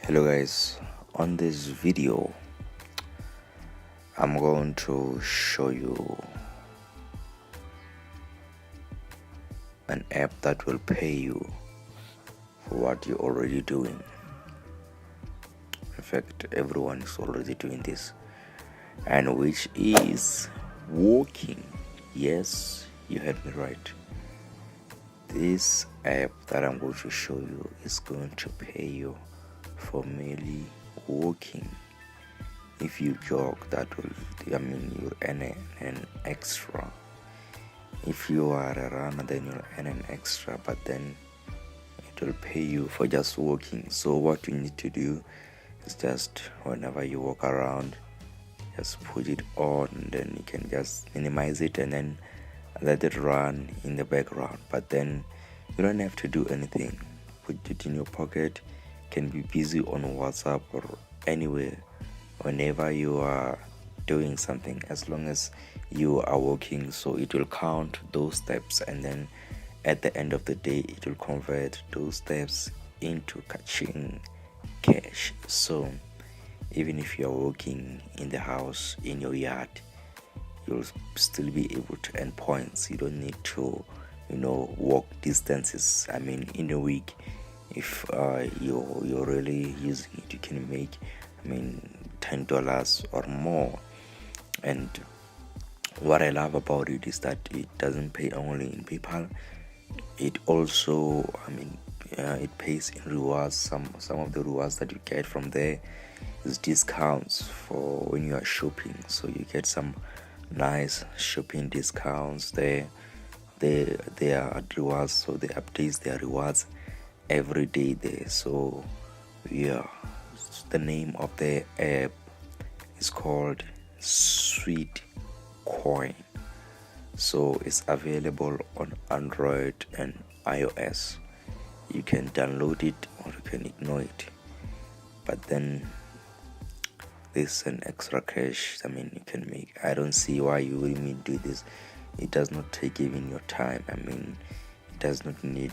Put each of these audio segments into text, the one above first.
Hello guys, on this video I'm going to show you an app that will pay you for what you're already doing. In fact, everyone is already doing this, and which is walking. Yes, you heard me right. This app that I'm going to show you is going to pay you for merely walking. If you jog, that will, you'll earn an extra. If you are a runner, then you'll earn an extra, but then it will pay you for just walking. So what you need to do is just whenever you walk around, just put it on, then you can just minimize it and then let it run in the background. But then you don't have to do anything. Put it in your pocket, can be busy on WhatsApp or anywhere whenever you are doing something, as long as you are walking. So it will count those steps, and then at the end of the day it will convert those steps into catching cash. So even if you're walking in the house, in your yard, you'll still be able to earn points. You don't need to walk distances. In a week, if you're really using it, you can make $10 or more. And what I love about it is that it doesn't pay only in PayPal. It also it pays in rewards. Some of the rewards that you get from there is discounts for when you are shopping. So you get some nice shopping discounts there. They are rewards, so they update their rewards every day there. So yeah, the name of the app is called Sweet Coin. So it's available on Android and iOS. You can download it or you can ignore it, but then there's an extra cash you can make. I don't see why you will do this. It does not take even your time. It does not need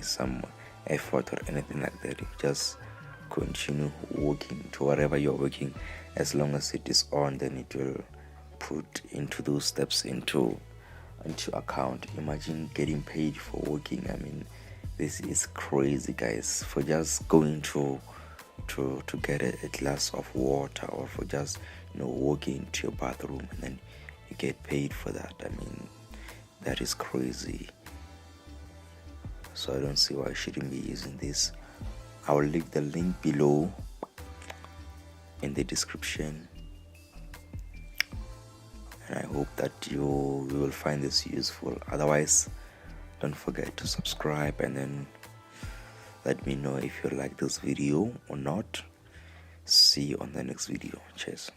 some effort or anything like that. You just continue working to wherever you're working. As long as it is on, then it will put into those steps into account. Imagine getting paid for working. This is crazy, guys. For just going to get a glass of water, or for just walking to your bathroom, and then you get paid for that. That is crazy. So I don't see why I shouldn't be using this. I will leave the link below in the description, and I hope that you will find this useful. Otherwise, don't forget to subscribe, and then let me know if you like this video or not. See you on the next video. Cheers.